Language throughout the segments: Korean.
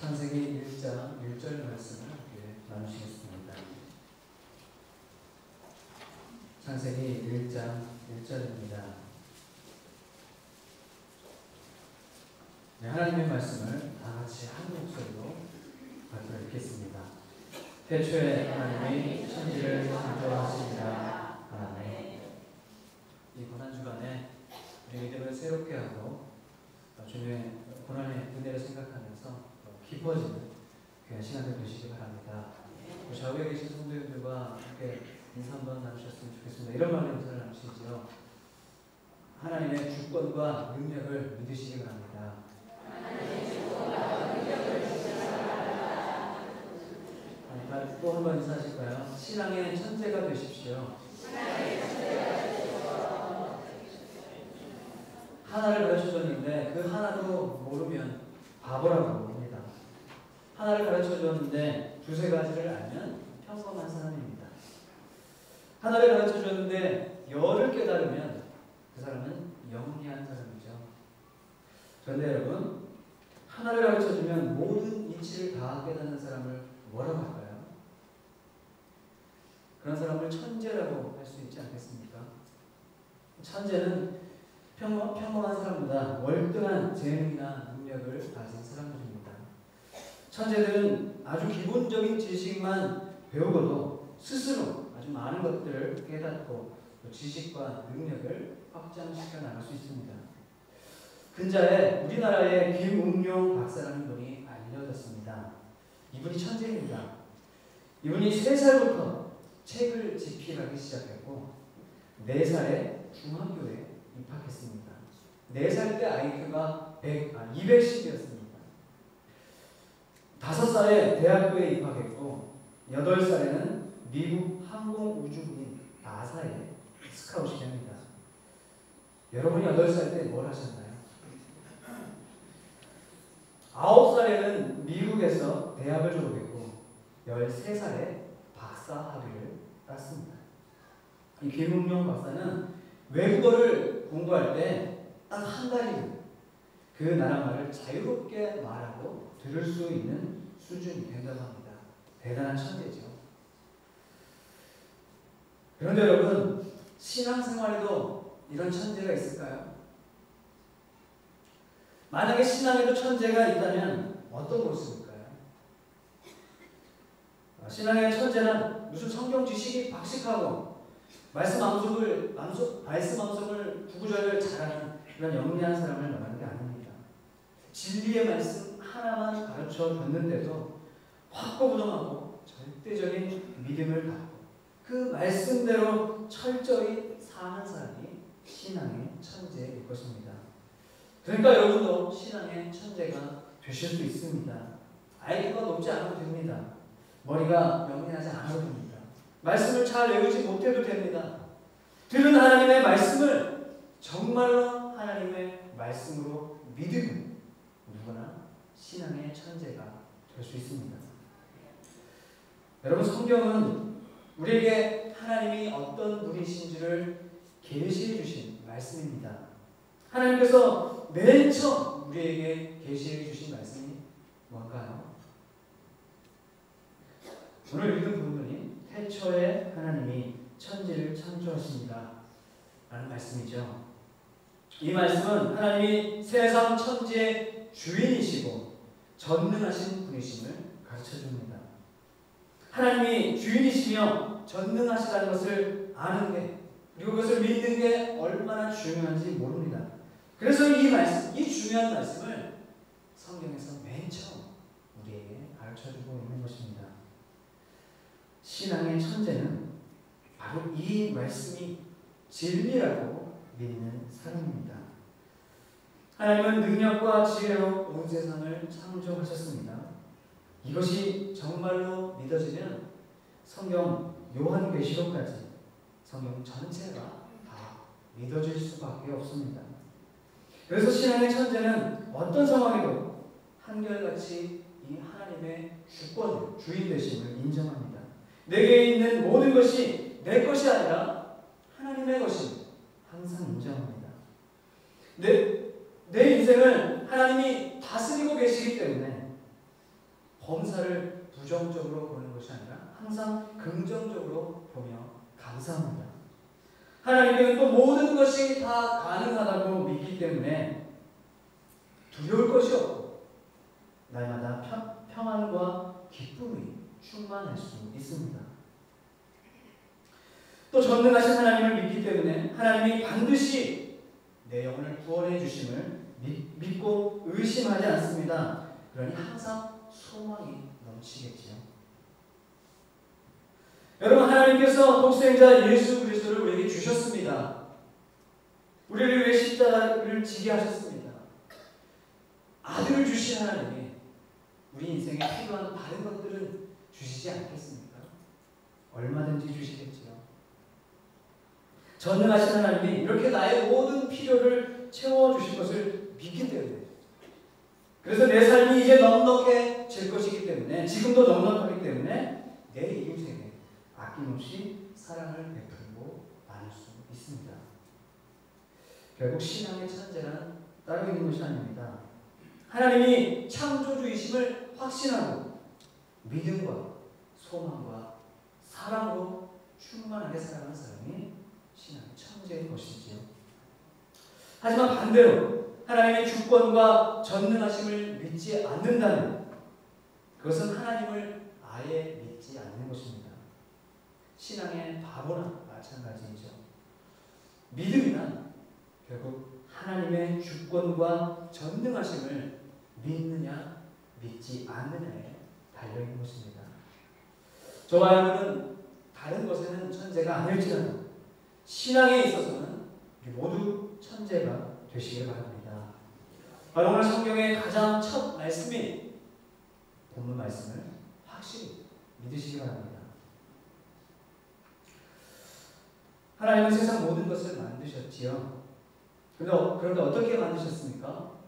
창세기 1장 1절 말씀을 함께 나누시겠습니다. 창세기 1장 1절입니다. 네, 하나님의 말씀을 다 같이 한 목소리로 발표를 읽겠습니다. 태초에 하나님이 천지를 창조하시니라. 아멘. 이 고난주간에 우리 믿음을 새롭게 하고 주님의 고난의 은혜를 생각하면서 깊어지는 귀한 시간을 되시기 바랍니다. 좌우에 계신 성도님들과 함께 인사 한번 나누셨으면 좋겠습니다. 이런 말로 인사를 나누시죠. 하나님의 주권과 능력을 믿으시기 바랍니다. 또 한 번 인사하실까요? 신앙의 천재가 되십시오. 하나를 가르쳐줬는데 그 하나도 모르면 바보라고 합니다. 하나를 가르쳐줬는데 두세 가지를 알면 평범한 사람입니다. 하나를 가르쳐줬는데 열을 깨달으면 그 사람은 영리한 사람이죠. 그런데 여러분, 하나를 가르쳐주면 모든 이치를 다 깨닫는 사람을 뭐라고 할까요? 그런 사람을 천재라고 할 수 있지 않겠습니까? 천재는 평범한 사람보다 월등한 재능이나 능력을 가진 사람들입니다. 천재들은 아주 기본적인 지식만 배우고도 스스로 아주 많은 것들을 깨닫고 지식과 능력을 확장시켜 나갈 수 있습니다. 근자에 우리나라의 김웅용 박사라는 분이 알려졌습니다. 이분이 천재입니다. 이분이 3살부터 책을 집필하기 시작했고 4살에 중학교에 입학했습니다. 4살 때 IQ가 210이었습니다. 5살에 대학교에 입학했고 8살에는 미국 항공우주국인 나사에 스카웃이 됩니다. 여러분이 8살 때 뭘 하셨나요? 9살에는 미국에서 대학을 졸업했고 13살에 박사 학위를 땄습니다. 이 김웅용 박사는 외국어를 공부할 때 딱 한 달이면 그 나라 말을 자유롭게 말하고 들을 수 있는 수준이 된다고 합니다. 대단한 천재죠. 그런데 여러분, 신앙생활에도 이런 천재가 있을까요? 만약에 신앙에도 천재가 있다면 어떤 모습일까요? 신앙의 천재는 무슨 성경 지식이 박식하고 말씀 암송을 구구절절 잘하는 그런 영리한 사람을 말하는 게 아닙니다. 진리의 말씀 하나만 가르쳐 줬는데도 확고부동하고 절대적인 믿음을 갖고 그 말씀대로 철저히 사는 사람이 신앙의 천재일 것입니다. 그러니까 여러분도 신앙의 천재가 되실 수 있습니다. IQ가 높지 않아도 됩니다. 머리가 영리하지 않아도 됩니다. 말씀을 잘 외우지 못해도 됩니다. 들은 하나님의 말씀을 정말로 하나님의 말씀으로 믿으면 누구나 신앙의 천재가 될 수 있습니다. 여러분, 성경은 우리에게 하나님이 어떤 분이신지를 계시해 주신 말씀입니다. 하나님께서 맨 처음 우리에게 계시해 주신 말씀이 뭘까요? 오늘 읽은 본문이 태초에 하나님이 천지를 창조하십니다 라는 말씀이죠. 이 말씀은 하나님이 세상 천지의 주인이시고 전능하신 분이심을 가르쳐줍니다. 하나님이 주인이시며 전능하시다는 것을 아는 게, 그리고 그것을 믿는 게 얼마나 중요한지 모릅니다. 그래서 이 중요한 말씀을 성경에서 맨 처음 우리에게 가르쳐주고 있는 것입니다. 신앙의 천재는 바로 이 말씀이 진리라고 믿는 사람입니다. 하나님은 능력과 지혜로 온 세상을 창조하셨습니다. 이것이 정말로 믿어지면 성경 요한계시록까지 성경 전체가 다 믿어질 수밖에 없습니다. 그래서 신앙의 천재는 어떤 상황에도 한결같이 이 하나님의 주권을, 주인 되심을 인정합니다. 내게 있는 모든 것이 내 것이 아니라 하나님의 것임을 항상 인정합니다. 내 인생을 하나님이 다스리고 계시기 때문에 범사를 부정적으로 보는 것이 아니라 항상 긍정적으로 보며 감사합니다. 하나님께는 또 모든 것이 다 가능하다고 믿기 때문에 두려울 것이 없고 날마다 평안과 기쁨이 충만할 수 있습니다. 또 전능하신 하나님을 믿기 때문에 하나님이 반드시 내 영혼을 구원해 주심을 믿고 의심하지 않습니다. 그러니 항상 소망이 넘치겠지요. 여러분, 하나님께서 독생자 예수 그리스도를 우리에게 주셨습니다. 우리를 위해 십자가를 지게 하셨습니다. 아들을 주신 하나님이 우리 인생에 필요한 다른 것들은 주시지 않겠습니까? 얼마든지 주시겠지요. 전능하신 하나님이 이렇게 나의 모든 필요를 채워주실 것을 믿기 때문에, 그래서 내 삶이 이제 넉넉해질 것이기 때문에, 지금도 넉넉하기 때문에 내 인생에 아낌없이 사랑을 베풀고 나눌 수 있습니다. 결국 신앙의 천재란 따로 있는 것이 아닙니다. 하나님이 창조주이심을 확신하고 믿음과 소망과 사랑으로 충만하게 살아가는 사람이 신앙의 천재인 것이지요. 하지만 반대로 하나님의 주권과 전능하심을 믿지 않는다면 그것은 하나님을 아예 믿지 않는 것입니다. 신앙의 바보나 마찬가지이죠. 믿음이란 결국 하나님의 주권과 전능하심을 믿느냐 믿지 않느냐에 달려있는 것입니다. 저와 여러분은 다른 것에는 천재가 아닐지라도 신앙에 있어서는 우리 모두 천재가 되시길 바랍니다. 바로 오늘 성경의 가장 첫 말씀인 본문 말씀을 확실히 믿으시기 바랍니다. 하나님은 세상 모든 것을 만드셨지요. 그런데 어떻게 만드셨습니까?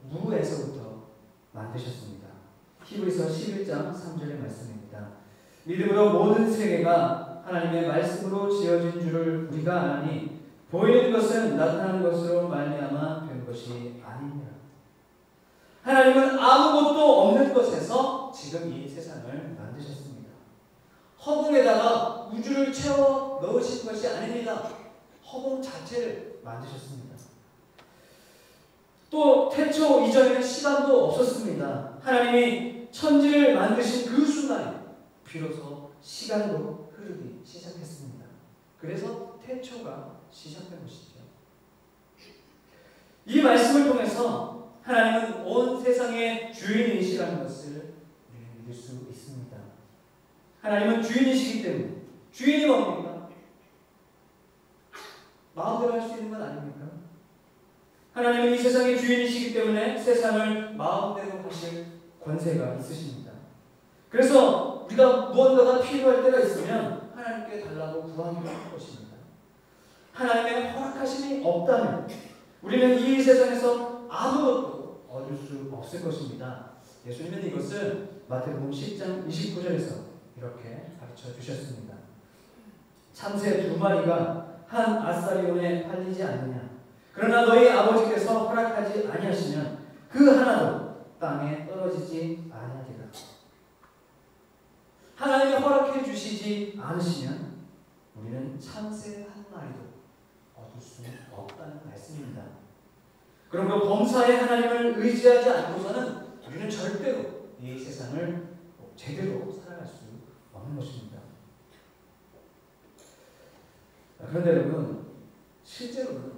무에서부터 만드셨습니다. 히브리서 11장 3절의 말씀입니다. 믿음으로 모든 세계가 하나님의 말씀으로 지어진 줄을 우리가 아나니 보이는 것은 나타나는 것으로 말미암아 된 것이 아니니라. 하나님은 아무것도 없는 것에서 지금 이 세상을 만드셨습니다. 허공에다가 우주를 채워 넣으신 것이 아닙니다. 허공 자체를 만드셨습니다. 또 태초 이전에는 시간도 없었습니다. 하나님이 천지를 만드신 그 순간에 비로소 시간도 흐르기 시작했습니다. 그래서 태초가 시작된 것이죠. 이 말씀을 통해서 하나님은 온 세상의 주인이시라는 것을 믿을 수 있습니다. 하나님은 주인이시기 때문에, 주인이 뭡니까? 마음대로 할 수 있는 건 아닙니까? 하나님은 이 세상의 주인이시기 때문에 세상을 마음대로 하실 권세가 있으십니다. 그래서 우리가 무언가가 필요할 때가 있으면 하나님께 달라고 구하기로 할 것입니다. 하나님의 허락하심이 없다면 우리는 이 세상에서 아무것도 얻을 수 없을 것입니다. 예수님은 이것을 마태복음 10장 29절에서 이렇게 가르쳐 주셨습니다. 참새 2마리가 한 아사리온에 팔리지 않느냐? 그러나 너희 아버지께서 허락하지 아니하시면 그 하나도 땅에 떨어지지 아니하리라. 하나님이 허락해 주시지 않으시면 우리는 참새 한 마리도 얻을 수 없다는 말씀입니다. 그럼 그 범사의 하나님을 의지하지 않고서는 우리는 절대로 이 세상을 제대로 살아갈 수 없는 것입니다. 그런데 여러분, 실제로는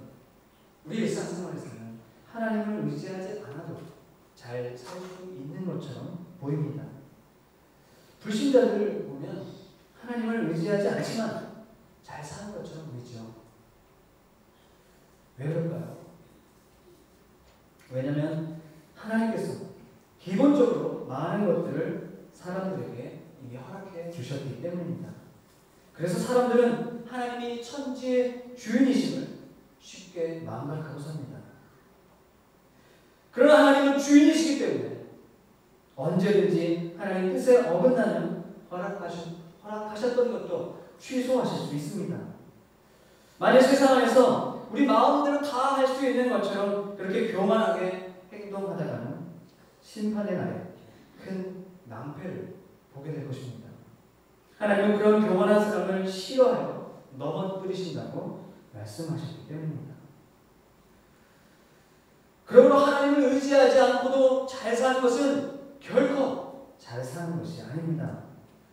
우리 일상생활에서는 하나님을 의지하지 않아도 잘 살 수 있는 것처럼 보입니다. 불신자들을 보면 하나님을 의지하지 않지만 잘 사는 것처럼 보이죠. 왜 그럴까요? 왜냐하면 하나님께서 기본적으로 많은 것들을 사람들에게 이미 허락해 주셨기 때문입니다. 그래서 사람들은 하나님이 천지의 주인이심을 쉽게 망각하고 삽니다. 그러나 하나님은 주인이시기 때문에 언제든지 하나님 뜻에 어긋나면 허락하셨던 것도 취소하실 수 있습니다. 만약 세상 안에서 우리 마음대로 다 할 수 있는 것처럼 그렇게 교만하게 행동하다가는 심판의 날에 큰 낭패를 보게 될 것입니다. 하나님은 그런 교만한 사람을 싫어하여 넘어뜨리신다고 말씀하셨기 때문입니다. 그러므로 하나님을 의지하지 않고도 잘 사는 것은 결코 잘 사는 것이 아닙니다.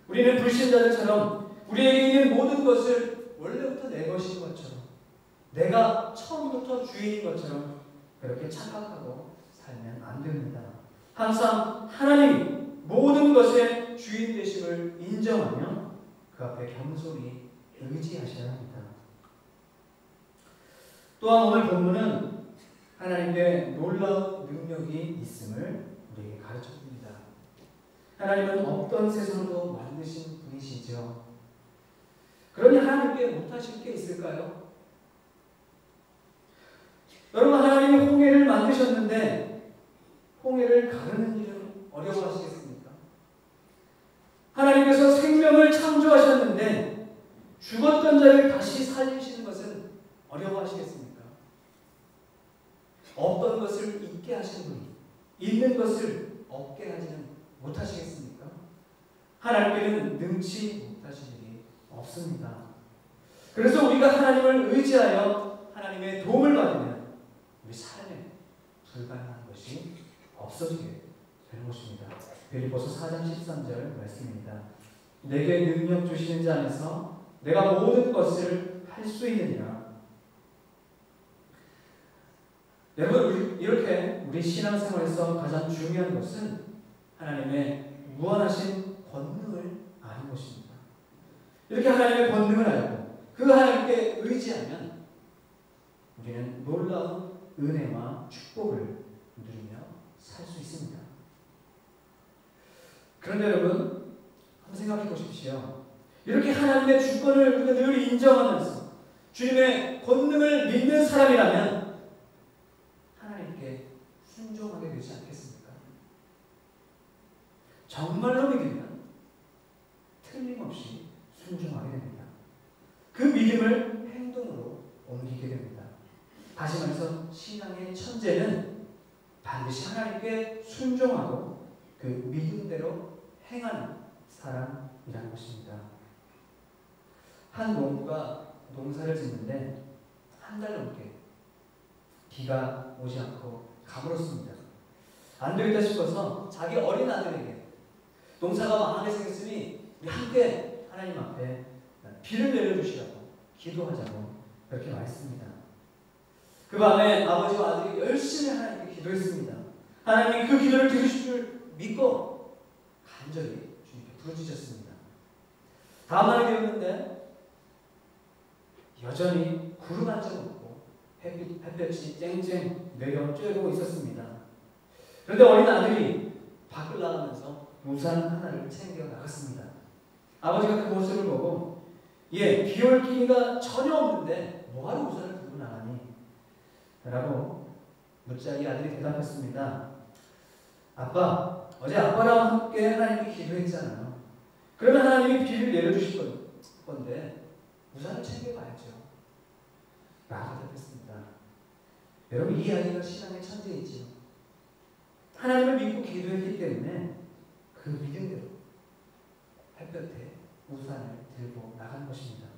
우리는 불신자들처럼 우리에게 있는 모든 것을 원래부터 내 것인 것처럼, 내가 처음부터 주인인 것처럼 그렇게 착각하고 살면 안 됩니다. 항상 하나님이 모든 것의 주인 되심을 인정하며 그 앞에 겸손히 의지하셔야 합니다. 또한 오늘 본문은 하나님의 놀라운 능력이 있음을 우리에게 가르쳐줍니다. 하나님은 없던 세상도 만드신 분이시죠. 그러니 하나님께 못하실 게 있을까요? 여러분, 하나님이 홍해를 만드셨는데 홍해를 가르는 일은 어려워하시겠습니까? 하나님께서 생명을 창조하셨는데 죽었던 자를 다시 살리시는 것은 어려워하시겠습니까? 없던 것을 있게 하신 분이 있는 것을 없게 하지는 못하시겠습니까? 하나님께는 능치 못하실 일이 없습니다. 그래서 우리가 하나님을 의지하여 하나님의 도움을 받으면 우리 삶에 불가능한 것이 없어지게 되는 것입니다. 빌립보서 4장 13절 말씀입니다. 내게 능력 주시는 자 안에서 내가 모든 것을 할 수 있느니라. 여러분, 이렇게 우리 신앙생활에서 가장 중요한 것은 하나님의 무한하신 권능을 아는 것입니다. 이렇게 하나님의 권능을 알고 그 하나님께 의지하면 우리는 놀라운 은혜와 축복을 누리며 살 수 있습니다. 그런데 여러분, 한번 생각해 보십시오. 이렇게 하나님의 주권을 우리가 늘 인정하면서 주님의 권능을 믿는 사람이라면 하나님께 순종하게 되지 않겠습니까? 정말로 믿으면 틀림없이 순종하게 됩니다. 그 믿음을 행동으로 옮기게 됩니다. 다시 말해서 신앙의 천재는 반드시 하나님께 순종하고 그 믿음대로 행하는 사람이라는 것입니다. 한 농부가 농사를 짓는데 한 달 넘게 비가 오지 않고 가물었습니다. 안 되겠다 싶어서 자기 어린 아들에게 농사가 망하게 생겼으니 우리 함께 하나님 앞에 비를 내려주시라고 기도하자고 그렇게 말했습니다. 그 밤에 아버지와 아들이 열심히 하나님께 기도했습니다. 하나님이 그 기도를 들으실 줄 믿고 간절히 주님께 부르짖었습니다. 다음 날이 되었는데 여전히 구름 한 점 없고 햇볕이 쨍쨍 내려 쬐고 있었습니다. 그런데 어린 아들이 밖을 나가면서 우산 하나를 챙겨 나갔습니다. 아버지가 그 모습을 보고 비 올 기미가 전혀 없는데 뭐하러 우산을 들고 나가니? 라고 묻자 이 아들이 대답했습니다. 아빠, 어제 아빠랑 함께 하나님께 기도했잖아요. 그러면 하나님이 비를 내려주실 건데 우산을 챙겨가야죠. 라고 대답했습니다. 여러분, 이 아이가 신앙의 천재이지요. 하나님을 믿고 기도했기 때문에 그 믿음대로 햇볕에 우산을 들고 나간 것입니다.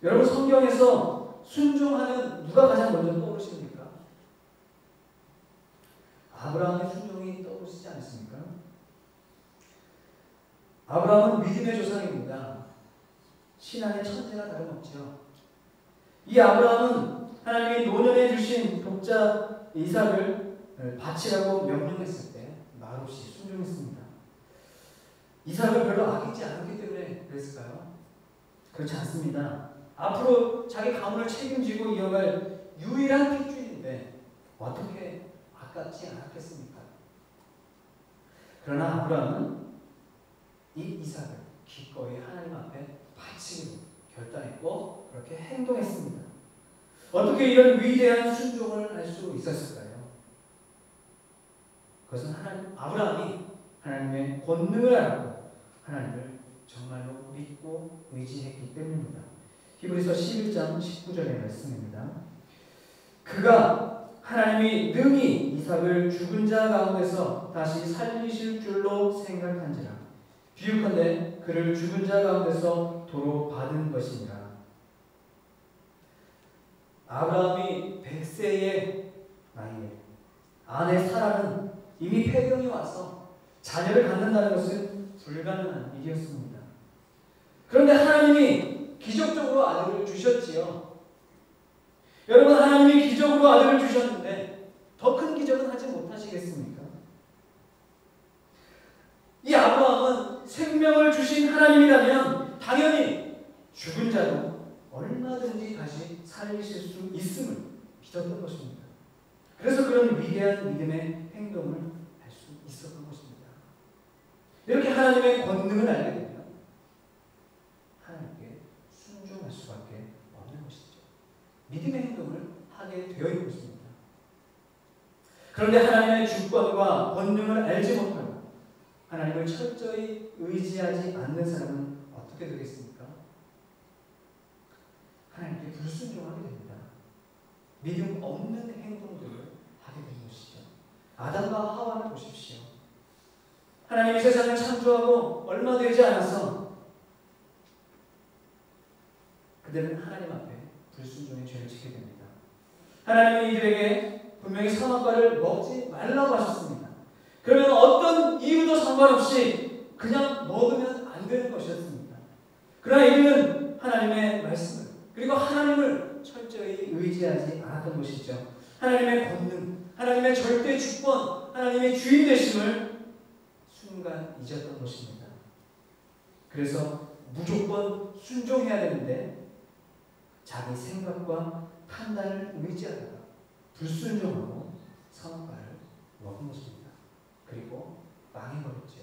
여러분, 성경에서 순종하는 누가 가장 먼저 떠오르십니까? 아브라함의 순종이 떠오르시지 않습니까? 아브라함은 믿음의 조상입니다. 신앙의 천재가 다름없죠. 이 아브라함은 하나님이 노년에 주신 독자 이삭을 바치라고 명령했을 때 말없이 순종했습니다. 이삭을 별로 아끼지 않았기 때문에 그랬을까요? 그렇지 않습니다. 앞으로 자기 가문을 책임지고 이어갈 유일한 핏줄인데 어떻게 아깝지 않았겠습니까? 그러나 아브라함은 이 이삭을 기꺼이 하나님 앞에 바치기로 결단했고 그렇게 행동했습니다. 어떻게 이런 위대한 순종을 할 수 있었을까요? 그것은 아브라함이 하나님의 권능을 알고 하나님을 정말로 믿고 의지했기 때문입니다. 히브리서 11장 19절의 말씀입니다. 그가 하나님이 능히 이삭을 죽은 자 가운데서 다시 살리실 줄로 생각한지라. 비유컨대 그를 죽은 자 가운데서 도로 받은 것이니라. 아브라함이 100세의 나이에 아내 사라는 이미 폐경이 와서 자녀를 갖는다는 것은 불가능한 일이었습니다. 그런데 하나님이 기적적으로 아들을 주셨지요. 여러분, 하나님이 기적으로 아들을 주셨는데 더 큰 기적은 하지 못하시겠습니까? 이 아브라함은 생명을 주신 하나님이라면 당연히 죽은 자도 얼마든지 다시 살리실 수 있음을 믿었던 것입니다. 그래서 그런 위대한 믿음의 행동을 할 수 있었던 것입니다. 이렇게 하나님의 권능을 알게 되면 하나님께 순종할 수밖에 없는 것이죠. 믿음의 행동을 하게 되어 있는 것입니다. 그런데 하나님의 주권과 권능을 알지 못하고 하나님을 철저히 의지하지 않는 사람은 어떻게 되겠습니까? 하나님께 불순종하게 됩니다. 믿음 없는 행동들을 하게 되는 것이죠. 아담과 하와를 보십시오. 하나님이 세상을 창조하고 얼마 되지 않아서 그들은 하나님 앞에 불순종의 죄를 짓게 됩니다. 하나님은 이들에게 분명히 선악과를 먹지 말라고 하셨습니다. 그러면 어떤 이유도 상관없이 그냥 먹으면 안 되는 것이었습니다. 그러나 이들은 하나님의 말씀을 그리고 하나님을 철저히 의지하지 않았던 것이죠. 하나님의 권능, 하나님의 절대 주권, 하나님의 주인 되심을 순간 잊었던 것입니다. 그래서 무조건 순종해야 되는데 자기 생각과 판단을 의지하다가 불순종하고 선악과를 먹은 것입니다. 그리고 망해버렸죠.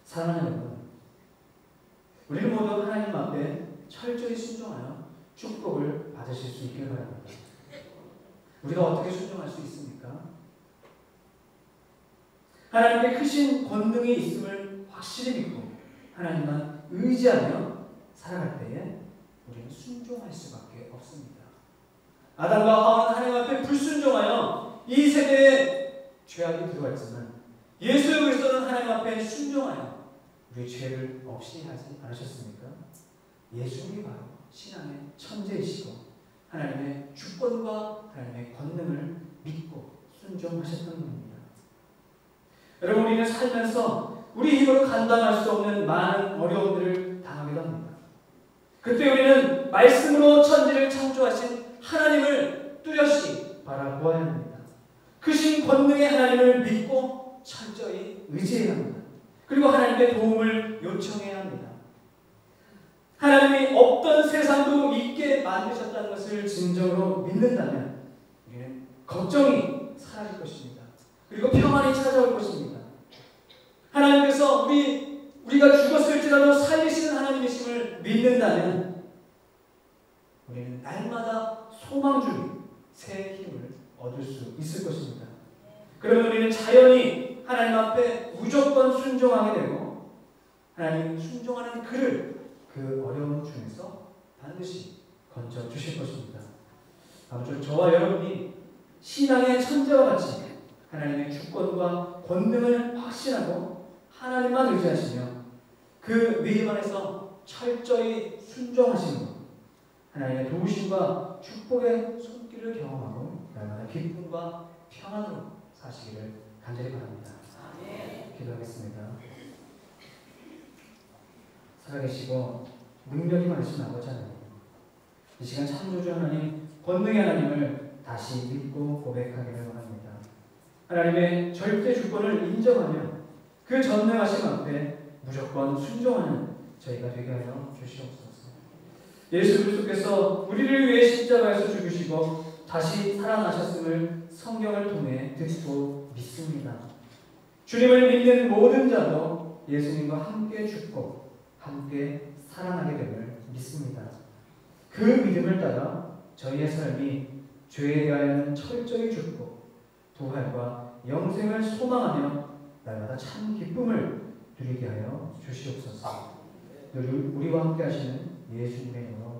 사랑하는 여러분, 우리는 모두 하나님 앞에 철저히 순종하여 축복을 받으실 수 있길 바랍니다. 우리가 어떻게 순종할 수 있습니까? 하나님께 크신 권능이 있음을 확실히 믿고 하나님만 의지하며 살아갈 때에 우리는 순종할 수밖에 없습니다. 아담과 하와는 하나님 앞에 불순종하여 이 세대에 죄악이 들어왔지만 예수 그리스도는 하나님 앞에 순종하여 우리의 죄를 없이 하지 않으셨습니까? 예수님이 바로 신앙의 천재이시고 하나님의 주권과 하나님의 권능을 믿고 순종하셨던 분입니다. 여러분, 우리는 살면서 우리 힘으로 감당할 수 없는 많은 어려움들을 당하기도 합니다. 그때 우리는 말씀으로 천지를 창조하신 하나님을 뚜렷이 바라보아야 합니다. 크신 권능의 하나님을 믿고 철저히 의지해야 합니다. 그리고 하나님께 도움을 요청해야 합니다. 하나님이 없던 세상도 있게 만드셨다는 것을 진정으로 믿는다면 우리는 걱정이 사라질 것입니다. 그리고 평안이 찾아올 것입니다. 하나님께서 우리가 죽었을지라도 살리시는 하나님이심을 믿는다면 우리는 날마다 소망주의 새 힘을 얻을 수 있을 것입니다. 그러면 우리는 자연히 하나님 앞에 무조건 순종하게 되고 하나님 순종하는 그를 그 어려운 중에서 반드시 건져 주실 것입니다. 아무쪼록 저와 여러분이 신앙의 천재와 같이 하나님의 주권과 권능을 확신하고 하나님만 의지하시며 그 믿음 안에서 철저히 순종하시는 것, 하나님의 도우심과 축복의 손길을 경험하고 날마다 기쁨과 평안으로 사시기를 간절히 바랍니다. 기도하겠습니다. 살아계시고 능력이 많으신 아버지 하나님, 이 시간 창조주 하나님, 권능의 하나님을 다시 믿고 고백하기를 원합니다. 하나님의 절대 주권을 인정하며 그 전능하심 앞에 무조건 순종하는 저희가 되게 하여 주시옵소서. 예수 그리스도께서 우리를 위해 십자가에서 죽으시고 다시 살아나셨음을 성경을 통해 듣고 믿습니다. 주님을 믿는 모든 자도 예수님과 함께 죽고 함께 살아나게 됨을 믿습니다. 그 믿음을 따라 저희의 삶이 죄에 대하여는 철저히 죽고 부활과 영생을 소망하며 날마다 참 기쁨을 누리게 하여 주시옵소서. 우리와 함께 하시는 예수님의 이름으로